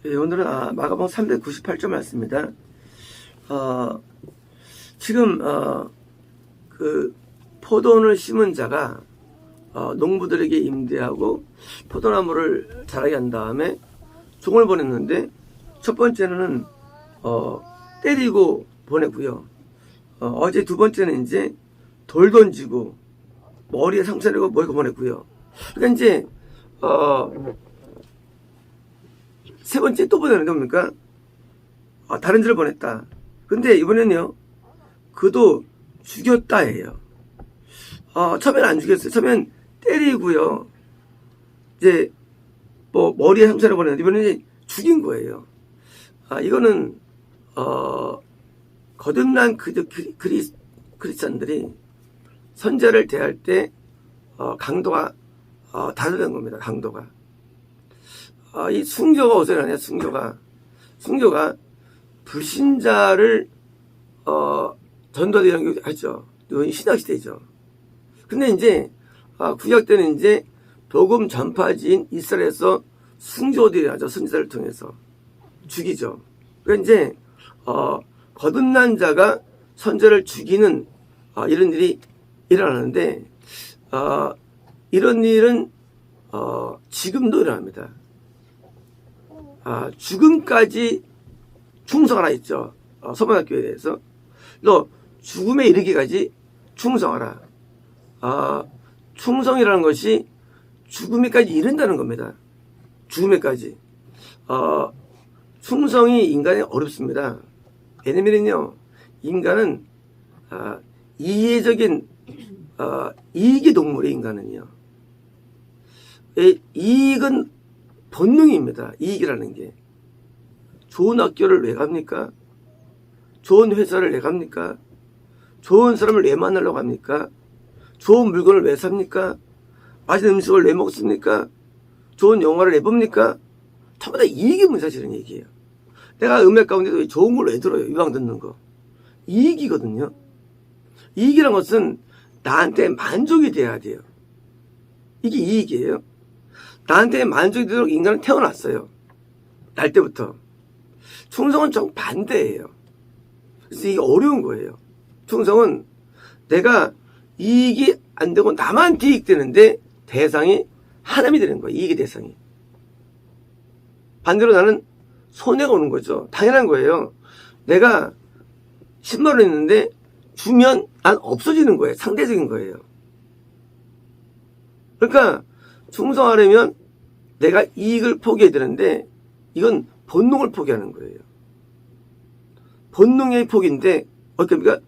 예, 오늘은 마가복음 398쪽 말씀입니다. 지금 그 포도원을 심은 자가 농부들에게 임대하고 포도나무를 자라게 한 다음에 종을 보냈는데, 첫 번째는 때리고 보냈고요. 어제 두 번째는 이제 돌 던지고 머리에 상처 내고 뭐이고 보냈고요. 그러니까 이제 세 번째 또 보내는 게 뭡니까? 다른 데를 보냈다. 근데 이번에는요, 그도 죽였다예요. 처음엔 안 죽였어요. 처음엔 때리고요. 이제 뭐 머리에 상처를 보냈는데 이번에는 죽인 거예요. 이거는 거듭난 크리스찬들이 선자를 대할 때 강도가 다르다는 겁니다. 강도가. 이 순교가 어디서 나냐? 순교가 불신자를 전도하는 게 하죠. 이건 신학시대죠. 근데 이제 구약 때는 이제 복음 전파지인 이스라엘에서 순교들이 하죠. 선지자를 통해서 죽이죠. 그러니까 이제 거듭난 자가 선자를 죽이는 이런 일이 일어나는데, 이런 일은 지금도 일어납니다. 죽음까지 충성하라 했죠. 서문학교에 대해서. 너 죽음에 이르기까지 충성하라. 충성이라는 것이 죽음에까지 이른다는 겁니다. 죽음에까지. 충성이 인간이 어렵습니다. 왜냐면요, 인간은 이해적인 이익의 동물이 인간은요. 이익은 본능입니다. 이익이라는 게. 좋은 학교를 왜 갑니까? 좋은 회사를 왜 갑니까? 좋은 사람을 왜 만나려고 합니까? 좋은 물건을 왜 삽니까? 맛있는 음식을 왜 먹습니까? 좋은 영화를 왜 봅니까? 전부 다 이익이 사실은 얘기예요. 내가 음악 가운데도 좋은 걸 왜 들어요? 이방 듣는 거. 이익이거든요. 이익이란 것은 나한테 만족이 돼야 돼요. 이게 이익이에요. 나한테 만족이 되도록 인간은 태어났어요. 날 때부터. 충성은 정반대예요. 그래서 이게 어려운 거예요. 충성은 내가 이익이 안 되고 남한테 이익되는데 대상이 하나님이 되는 거예요. 이익의 대상이. 반대로 나는 손해가 오는 거죠. 당연한 거예요. 내가 10만 원 있는데 주면 난 없어지는 거예요. 상대적인 거예요. 그러니까 충성하려면 내가 이익을 포기해야 되는데, 이건 본능을 포기하는 거예요. 본능의 포기인데 어떻습니까?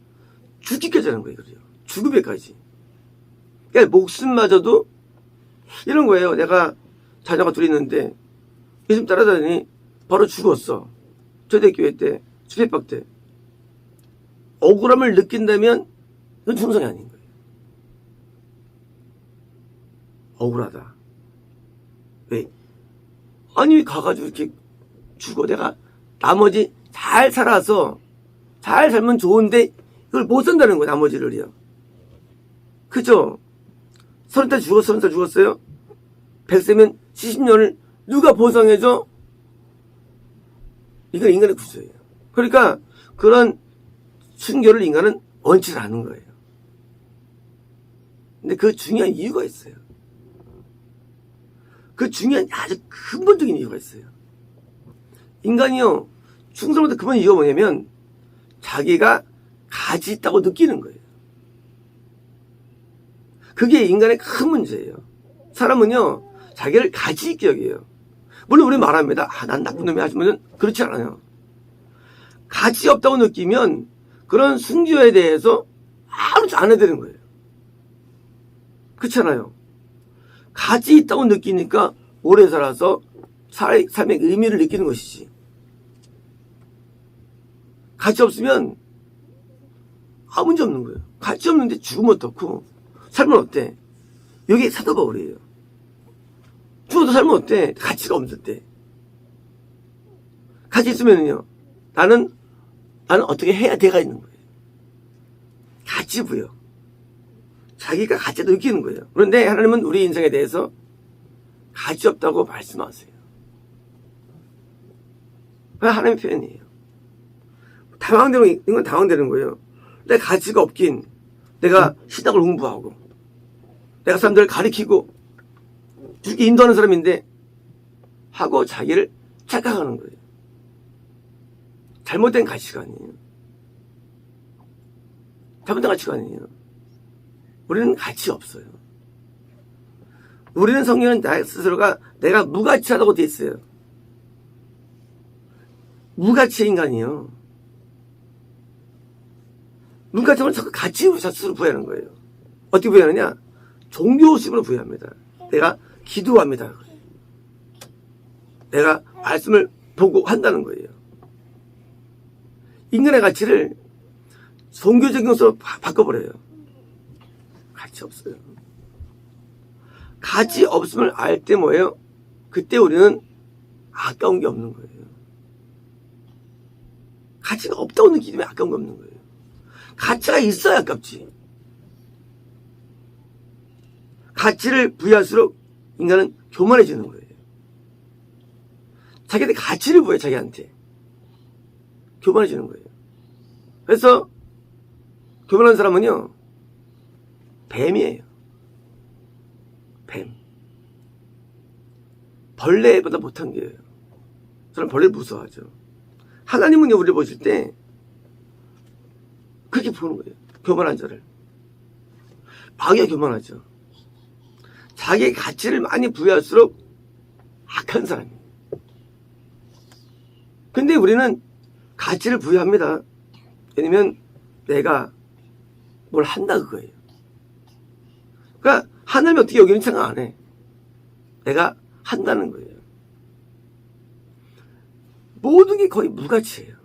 죽기까지 하는 거예요. 그죠? 죽음에까지. 그러니까 목숨마저도 이런 거예요. 내가 자녀가 둘이 있는데 예수님 따라다니니 바로 죽었어. 초대교회 때, 수배박 때. 억울함을 느낀다면 그건 충성이 아닌 거예요. 억울하다. 왜? 아니, 가가지고 이렇게 죽어. 내가 나머지 잘 살아서, 잘 살면 좋은데, 이걸 못 산다는 거예요, 나머지를요. 그죠? 30살 죽었어, 30살 죽었어요? 100세면 70년을 누가 보상해줘? 이건 인간의 구조예요. 그러니까, 그런 순교를 인간은 원치 않은 거예요. 근데 그 중요한 이유가 있어요. 그 중요한 아주 근본적인 이유가 있어요. 인간이요, 충성보다 근본 이유가 뭐냐면 자기가 가치 있다고 느끼는 거예요. 그게 인간의 큰 문제예요. 사람은요, 자기를 가치 있게 여겨요. 물론 우리 말합니다. 난 나쁜 놈이 하지만 그렇지 않아요. 가치 없다고 느끼면 그런 순교에 대해서 아무렇지 않아야 되는 거예요. 그렇잖아요. 가치 있다고 느끼니까 오래 살아서 삶의 의미를 느끼는 것이지. 가치 없으면 아무 문제 없는 거예요. 가치 없는데 죽으면 어떻고 살면 어때? 여기 사도바울이에요. 죽어도 살면 어때? 가치가 없을 때. 가치 있으면요, 나는 어떻게 해야 돼가 있는 거예요. 가치 부여. 자기가 가치도 느끼는 거예요. 그런데 하나님은 우리 인생에 대해서 가치 없다고 말씀하세요. 하나님의 표현이에요. 당황되는 이건 당황되는 거예요. 내 가치가 없긴 내가 신학을 공부하고 내가 사람들을 가리키고 죽이 인도하는 사람인데 하고 자기를 착각하는 거예요. 잘못된 가치관이에요. 잘못된 가치관이에요. 우리는 가치 없어요. 우리는 성경은 나 스스로가 내가 무가치하다고 돼 있어요. 무가치의 인간이에요. 무가치는 자꾸 가치 스스로 부여하는 거예요. 어떻게 부여하느냐? 종교식으로 부여합니다. 내가 기도합니다. 내가 말씀을 보고 한다는 거예요. 인간의 가치를 종교적인 것으로 바꿔버려요. 가치 없어요. 가치 없음을 알 때 뭐예요? 그때 우리는 아까운 게 없는 거예요. 가치가 없다고 느끼면 아까운 게 없는 거예요. 가치가 있어야 아깝지. 가치를 부여할수록 인간은 교만해지는 거예요. 자기한테 가치를 부여해, 자기한테. 교만해지는 거예요. 그래서 교만한 사람은요, 뱀이에요. 뱀. 벌레보다 못한 게예요. 저는 벌레를 무서워하죠. 하나님은 우리를 보실 때 그렇게 보는 거예요. 교만한 자를. 마귀가 교만하죠. 자기의 가치를 많이 부여할수록 악한 사람이에요. 근데 우리는 가치를 부여합니다. 왜냐면 내가 뭘 한다 그거예요. 그러니까 하나님이 어떻게 여기는 생각 안 해. 내가 한다는 거예요. 모든 게 거의 무가치예요.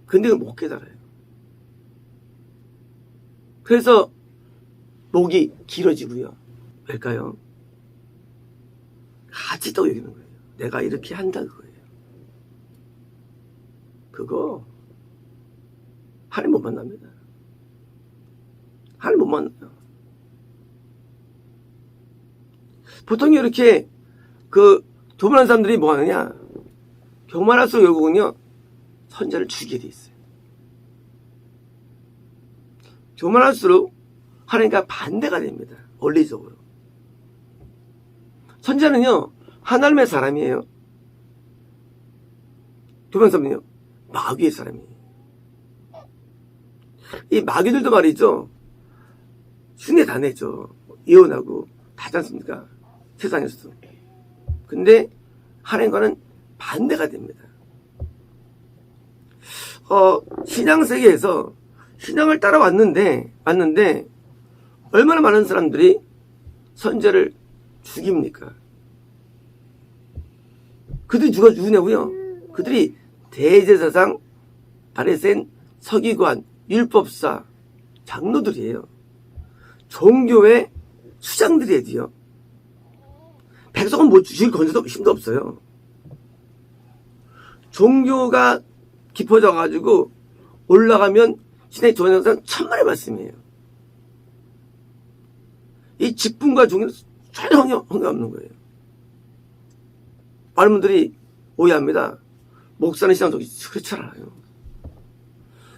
근데 못 깨달아요. 그래서 목이 길어지고요. 왜일까요? 가치 있다고 여기는 거예요. 내가 이렇게 한다 그거예요. 그거 하나님 못 만납니다. 하나님 못 만나요. 보통 이렇게 교만한 사람들이 뭐 하느냐? 교만할수록 결국은요, 선자를 죽이게 돼 있어요. 교만할수록 하나님과 반대가 됩니다. 원리적으로. 선자는요, 하나님의 사람이에요. 교만한 사람은요, 마귀의 사람이에요. 이 마귀들도 말이죠, 흉내 다 내죠. 예언하고 다 하지 않습니까? 세상에서도. 근데 하나님과는 반대가 됩니다. 신앙 세계에서 신앙을 따라왔는데 얼마나 많은 사람들이 선자를 죽입니까? 그들이 누가 누구냐고요? 그들이 대제사장, 바리새인, 서기관, 율법사, 장로들이에요. 종교의 수장들이에요. 백성은 뭐 죽일 건재도 힘도 없어요. 종교가 깊어져 가지고 올라가면 신의 조연상 천만의 말씀이에요. 이 직분과 종교는 전혀 없는 거예요. 많은 분들이 오해합니다. 목사는 신앙 속이 그렇지 않아요.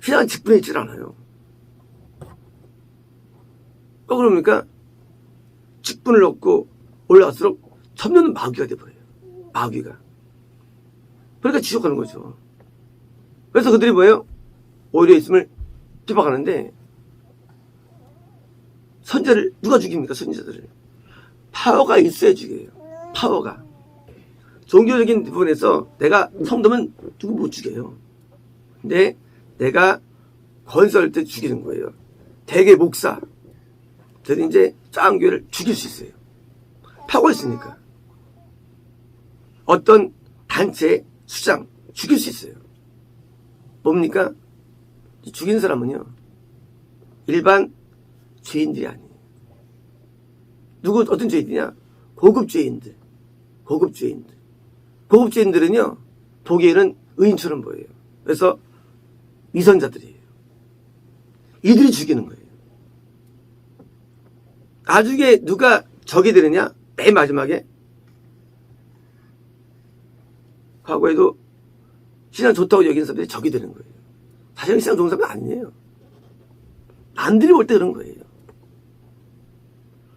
신앙은 직분에 있질 않아요. 또 그럽니까? 직분을 얻고 올라갈수록 점점 마귀가 돼버려요. 마귀가. 그러니까 지옥하는 거죠. 그래서 그들이 뭐예요? 오히려 있음을 비박하는데 선자를 누가 죽입니까? 선지자들을. 파워가 있어야 죽여요. 파워가. 종교적인 부분에서 내가 성도면 누구 못 죽여요. 근데 내가 건설할 때 죽이는 거예요. 대개 목사. 저는 이제 작은 교회를 죽일 수 있어요. 파워가 있으니까. 어떤 단체 수장 죽일 수 있어요. 뭡니까? 죽인 사람은요, 일반 죄인들이 아니에요. 어떤 죄인들이냐? 고급 죄인들. 고급 죄인들. 고급 죄인들은요, 보기에는 의인처럼 보여요. 그래서 위선자들이에요. 이들이 죽이는 거예요. 나중에 누가 적이 되느냐? 맨 마지막에 과거에도 신앙 좋다고 여기는 사람들이 적이 되는 거예요. 사실은 신앙 좋은 사람은 아니에요. 남들이 볼 때 그런 거예요.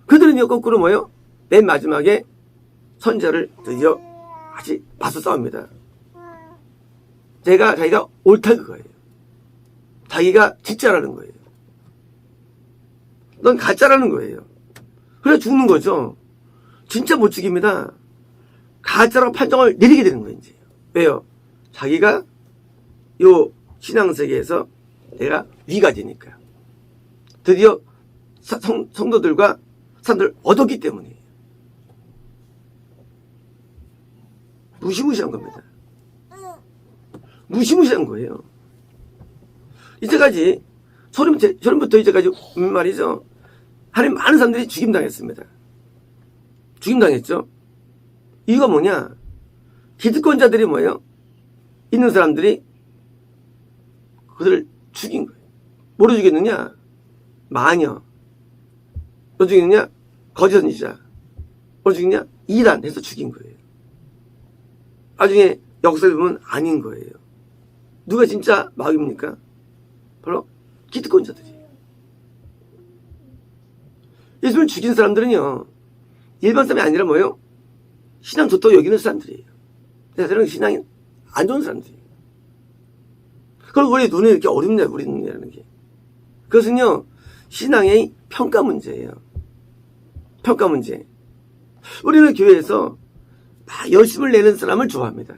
그들은요, 거꾸로 뭐예요? 맨 마지막에 선자를 드디어 같이 맞서 싸웁니다. 자기가 옳다 그거예요. 자기가 진짜라는 거예요. 넌 가짜라는 거예요. 그래 죽는 거죠. 진짜 못 죽입니다. 가짜라고 판정을 내리게 되는 거예요. 이제. 왜요? 자기가 요 신앙세계에서 내가 위가 되니까. 드디어 성도들과 사람들을 얻었기 때문이에요. 무시무시한 겁니다. 무시무시한 거예요. 이제까지 소련부터 이제까지 말이죠. 하나님 많은 사람들이 죽임당했습니다. 죽임당했죠. 이유가 뭐냐? 기득권자들이 뭐예요? 있는 사람들이 그들을 죽인 거예요. 뭐로 죽였느냐? 마녀. 뭐 죽였느냐? 거짓 선지자. 뭐 죽였냐? 이단 해서 죽인 거예요. 나중에 역사를 보면 아닌 거예요. 누가 진짜 마귀입니까? 바로 기득권자들이에요. 예수님을 죽인 사람들은요, 일반 사람이 아니라 뭐예요? 신앙 좋다고 여기는 사람들이에요. 사실은 신앙이 안 좋은 사람들이에요. 그럼 우리 눈에 이렇게 어렵냐, 우리 눈이라는 게. 그것은요, 신앙의 평가 문제예요. 평가 문제. 우리는 교회에서 막 열심을 내는 사람을 좋아합니다.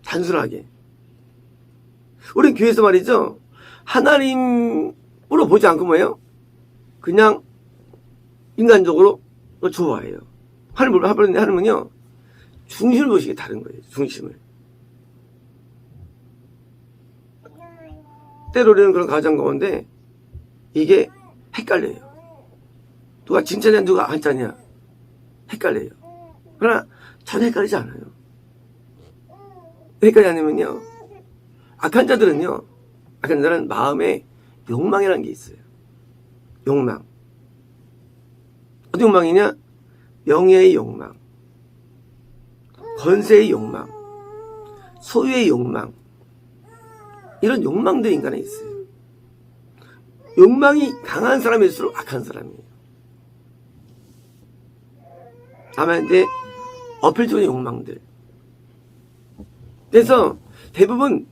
단순하게. 우리는 교회에서 말이죠, 하나님으로 보지 않고 뭐예요? 그냥 인간적으로 좋아해요. 하나님은요, 중심을 보시기 다른 거예요. 중심을. 때로는 그런 가정 가운데 이게 헷갈려요. 누가 진짜냐 누가 한자냐 헷갈려요. 그러나 전혀 헷갈리지 않아요. 왜 헷갈리지 않으면요, 악한 자들은요, 악한 자는 마음에 욕망이라는 게 있어요. 욕망. 어떤 욕망이냐? 명예의 욕망, 권세의 욕망, 소유의 욕망, 이런 욕망들이 인간에 있어요. 욕망이 강한 사람일수록 악한 사람이에요. 다만 이제 어필적인 욕망들. 그래서 대부분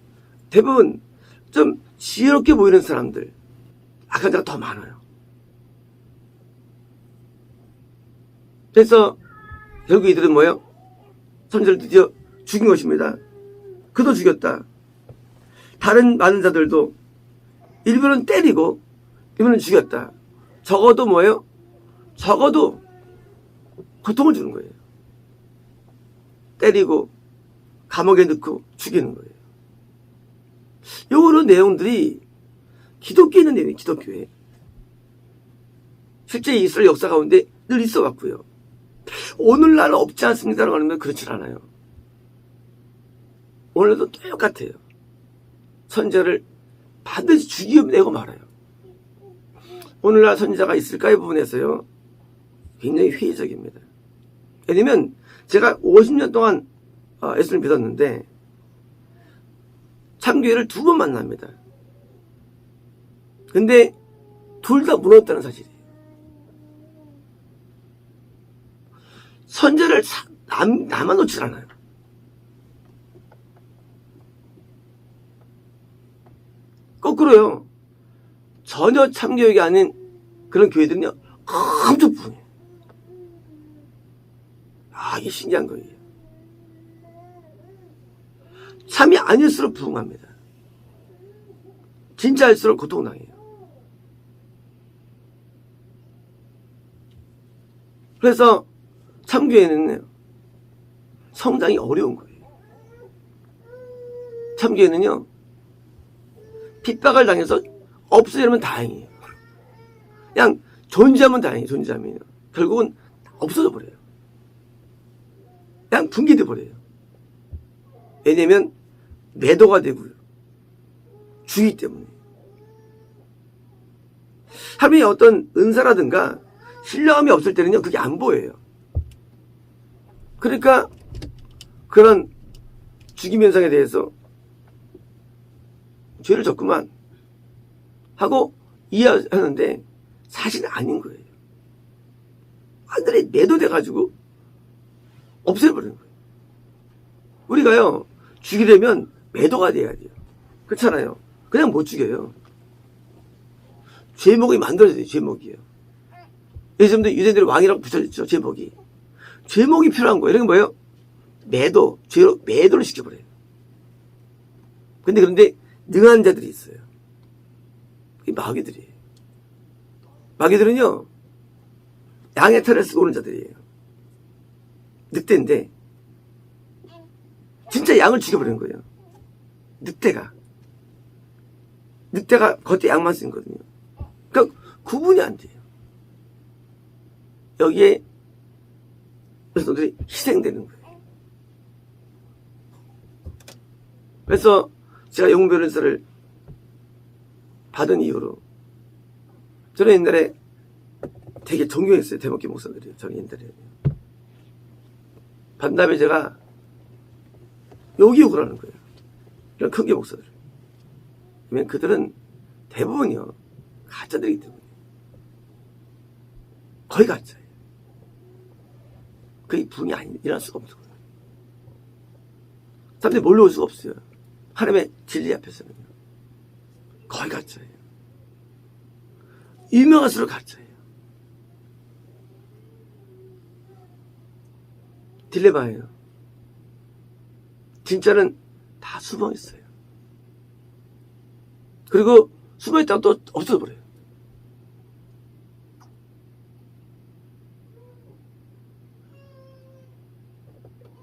좀 지혜롭게 보이는 사람들, 악한 자가 더 많아요. 그래서 결국 이들은 뭐예요? 선지자를 드디어 죽인 것입니다. 그도 죽였다. 다른 많은 자들도 일부는 때리고 일부는 죽였다. 적어도 뭐예요? 적어도 고통을 주는 거예요. 때리고 감옥에 넣고 죽이는 거예요. 요런 내용들이 기독교에 있는 내용이에요. 기독교에. 실제 이스라엘 역사 가운데 늘 있어왔고요. 오늘날 없지 않습니다라고 하면 그렇지 않아요. 오늘도 똑같아요. 선지자를 반드시 죽여내고 말아요. 오늘날 선지자가 있을까의 부분에서요, 굉장히 회의적입니다. 왜냐면 제가 50년 동안 예수님을 믿었는데 참교회를 2번 만납니다. 근데 둘 다 무너졌다는 사실이에요. 선지자를 나만 놓지 않아요. 거꾸로요, 전혀 참교육이 아닌 그런 교회들은요, 엄청 부흥해요. 이게 신기한 거예요. 참이 아닐수록 부흥합니다. 진짜일수록 고통당해요. 그래서 참교회는요, 성장이 어려운 거예요. 참교회는요, 핍박을 당해서 없어지면 다행이에요. 그냥 존재하면 다행이에요. 존재하면 결국은 없어져 버려요. 그냥 붕괴돼 버려요. 왜냐면 매도가 되고요, 주의 때문에. 하나님의 어떤 은사라든가 신령함이 없을 때는요, 그게 안 보여요. 그러니까 그런 죽임 현상에 대해서 죄를 졌구만 하고 이해하는데 사실은 아닌 거예요. 하늘에 매도돼가지고 없애버리는 거예요. 우리가요, 죽이려면 매도가 돼야 돼요. 그렇잖아요. 그냥 못 죽여요. 제목이 만들어져야 돼요. 제목이에요. 예전부터 유대인들이 왕이라고 붙여졌죠. 제목이. 제목이 필요한 거예요. 이런 게 뭐예요? 매도, 죄로 매도를 시켜버려요. 그런데 능한 자들이 있어요. 이 마귀들이에요. 마귀들은요, 양의 털을 쓰고 오는 자들이에요. 늑대인데 진짜 양을 죽여버리는 거예요. 늑대가 겉에 양만 쓰는 거거든요. 그러니까 구분이 안 돼요. 여기에 그들이 희생되는 거예요. 그래서 제가 영웅 변호사를 받은 이후로 저는 옛날에 되게 존경했어요. 대목교 목사들이요. 저는 옛날에 받은 다음에 제가 욕을 하는 거예요. 이런 큰교 목사들. 왜냐면 그들은 대부분이요, 가짜들이기 때문에. 거의 가짜예요. 그게 부흥이 일어날 수가 없는 거예요. 사람들이 몰려올 수가 없어요. 하나님의 진리 앞에서는요. 거의 가짜예요. 유명할수록 가짜예요. 딜레마예요. 진짜는 다 숨어 있어요. 그리고 숨어 있다가 또 없어져 버려요.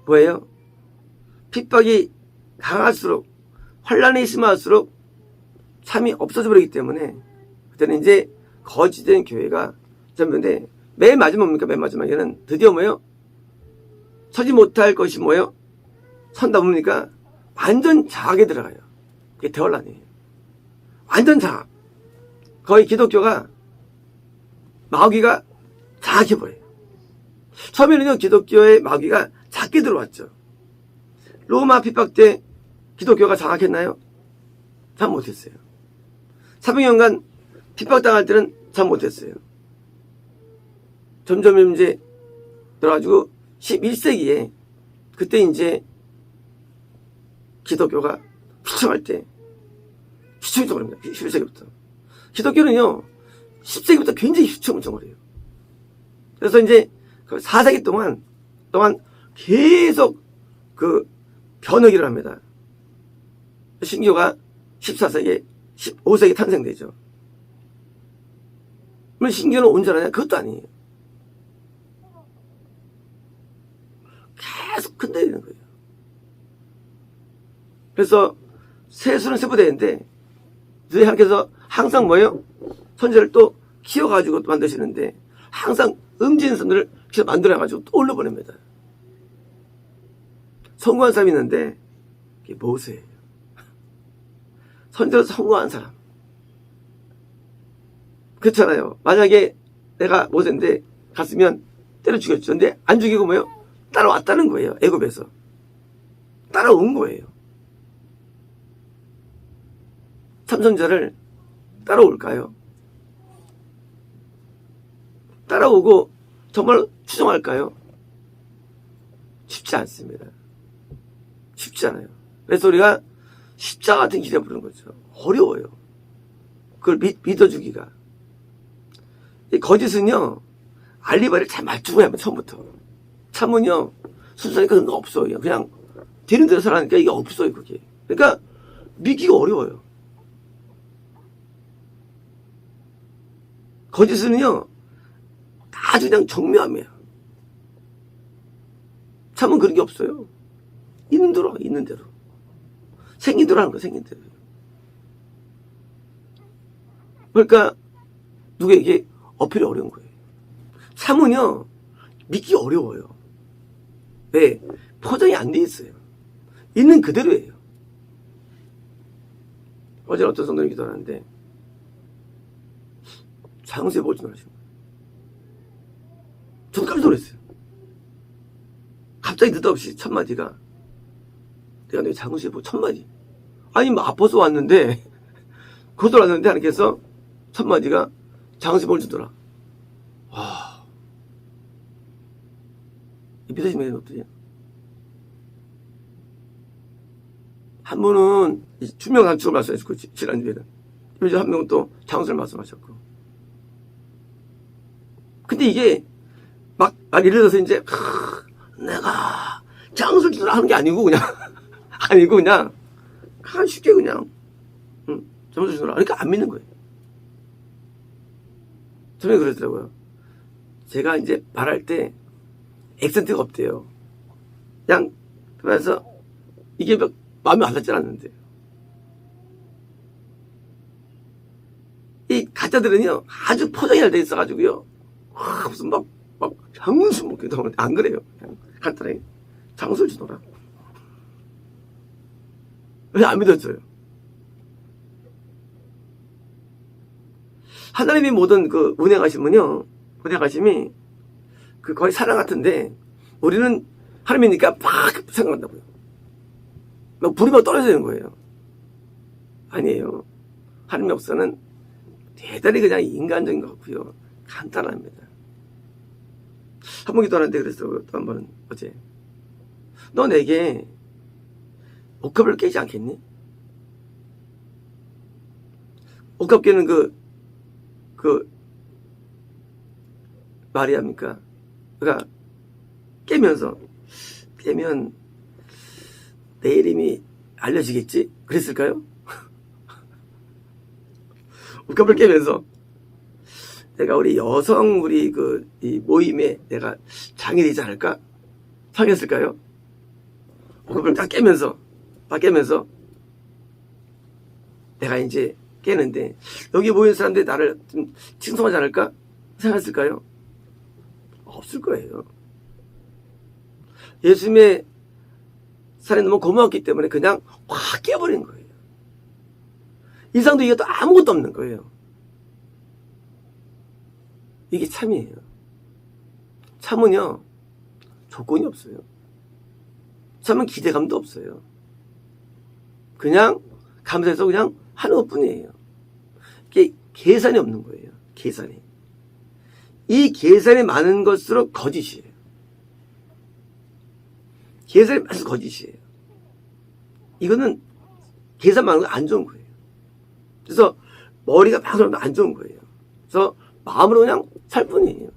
뭐예요? 핍박이 강할수록, 환란이 심할수록 참이 없어져 버리기 때문에 그때는 이제 거짓된 교회가 전부인데, 맨 마지막 뭡니까? 맨 마지막에는 드디어 뭐예요? 서지 못할 것이 뭐예요? 선다 뭡니까? 완전 자학에 들어가요. 그게 대환란이에요. 완전 자학. 거의 기독교가 마귀가 자학해버려요. 처음에는요, 기독교의 마귀가 작게 들어왔죠. 로마 핍박 때 기독교가 장악했나요? 참 못했어요. 300년간 핍박당할 때는 참 못했어요. 점점 이제 들어가지고 11세기에 그때 이제 기독교가 휘청할 때, 휘청휘청거립니다. 11세기부터. 기독교는요, 10세기부터 굉장히 휘청휘청거려요. 그래서 이제 4세기 동안 계속 그 변혁을 합니다. 신교가 14세기, 15세기 탄생되죠. 그러면 신교는 온전하냐? 그것도 아니에요. 계속 흔들리는 거예요. 그래서 세수는 세부되는데 너희 하나님께서 항상 뭐예요? 선지자를 또 키워가지고 또 만드시는데 항상 음진 선들을 만들어가지고 또 올려보냅니다. 성공한 사람이 있는데 그게 모세예요. 선지자로 성공한 사람. 그렇잖아요. 만약에 내가 모세인데 갔으면 때려 죽였죠. 근데 안 죽이고 뭐예요? 따라왔다는 거예요. 애굽에서. 따라온 거예요. 참선자를 따라올까요? 따라오고 정말 추종할까요? 쉽지 않습니다. 쉽지 않아요. 그래서 우리가 십자가 같은 길에 부르는 거죠. 어려워요. 그걸 믿어주기가. 이 거짓은요, 알리바리를 잘 맞추고 하면 처음부터. 참은요, 순수하니까 그런 거 없어요. 그냥 되는 대로 살아니까 이게 없어요, 그게. 그러니까 믿기가 어려워요. 거짓은요, 아주 그냥 정묘함이야. 참은 그런 게 없어요. 있는 대로, 있는 대로. 생긴 대로 하는 거야, 생긴 대로. 그러니까, 누구에게 어필이 어려운 거예요. 참은요, 믿기 어려워요. 왜? 포장이 안 돼 있어요. 있는 그대로예요. 어제 어떤 성도님 기도하는데, 장수에 보지는 하시는 거예요. 저도 깜짝 놀랐어요. 갑자기 느닷없이 첫 마디가 내가 내 장수에 뭐 1000마디. 아니, 뭐 아파서 왔는데, 거기서 왔는데 하나님께서 1000마디가 장수에 뭘 주더라. 와. 믿어지면 어떠지? 한 분은 투명한 축을 말씀하셨고, 지난주에는. 이제 한 명은 또 장수를 말씀하셨고. 근데 이게, 막 예를 들어서 이제, 내가 장수를 주더라 하는 게 아니고, 그냥, 아니고, 그냥, 쉽게 그냥, 장수 주더라. 그러니까 안 믿는 거예요. 저는 그러더라고요. 제가 이제 말할 때, 액센트가 없대요. 그냥, 그래서, 이게 막, 마음에 와닿지 않는데. 이 가짜들은요, 아주 포장이 잘 돼 있어가지고요, 무슨 막, 장수 먹기도 하는데, 안 그래요. 그냥 간단하게. 장수를 주더라. 왜 안 믿었어요? 하나님이 모든 그 운행하심은요, 운행하심이 그 거의 사랑 같은데, 우리는 하나님이니까 막 생각한다고요. 막 불이 막 떨어지는 거예요. 아니에요. 하나님의 역사는 대단히 그냥 인간적인 것 같고요. 간단합니다. 한 번 기도하는데 그랬어요. 또 한 번은 어제. 너 내게 옥합을 깨지 않겠니? 옥합 깨는 말이 합니까? 그러니까 깨면 내 이름이 알려지겠지? 그랬을까요? 옥합을 깨면서 내가 우리 여성 이 모임에 내가 장이 되지 않을까? 상했을까요? 옥합을 딱 깨면서 내가 이제 깨는데 여기 모인 사람들이 나를 좀 칭송하지 않을까? 생각했을까요? 없을 거예요. 예수님의 살이 너무 고마웠기 때문에 그냥 확 깨버린 거예요. 이상도 이게 또 아무것도 없는 거예요. 이게 참이에요. 참은요, 조건이 없어요. 참은 기대감도 없어요. 그냥 감사해서 그냥 하는 것 뿐이에요. 이게 계산이 없는 거예요. 계산이. 이 계산이 많은 것으로 거짓이에요. 계산이 많아서 거짓이에요. 이거는 계산 많은 거 안 좋은 거예요. 그래서 머리가 막 그러면 안 좋은 거예요. 그래서 마음으로 그냥 살 뿐이에요.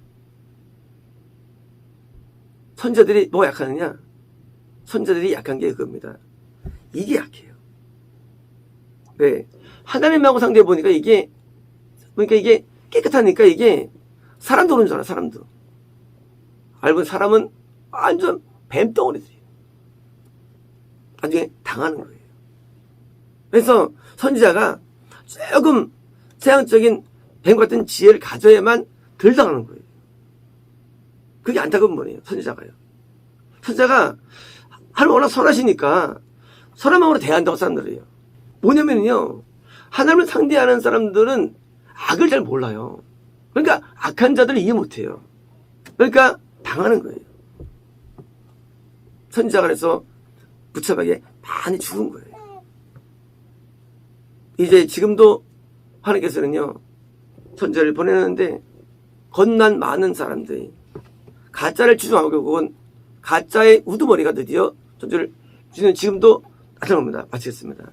선자들이 뭐가 약하느냐? 선자들이 약한 게 그겁니다. 이게 약해요. 왜? 하나님하고 상대해 보니까 이게 깨끗하니까 이게 사람도 그런 줄 알아, 사람도. 알고 사람은 완전 뱀덩어리지. 나중에 당하는 거예요. 그래서 선지자가 조금 세상적인 뱀 같은 지혜를 가져야만 덜 당하는 거예요. 그게 안타까운 분이에요, 선지자가요. 선지자가 하나님 워낙 선하시니까 선한 마음으로 대한다고 사람들이에요. 뭐냐면요, 하나님을 상대하는 사람들은 악을 잘 몰라요. 그러니까 악한 자들을 이해 못해요. 그러니까 당하는 거예요. 선지자가 그래서 무참하게 많이 죽은 거예요. 이제 지금도 하나님께서는요, 선지자를 보내는데 겁난 많은 사람들이 가짜를 추종하고 결국은 가짜의 우두머리가 드디어 선지자를 지금도 나타납니다. 마치겠습니다.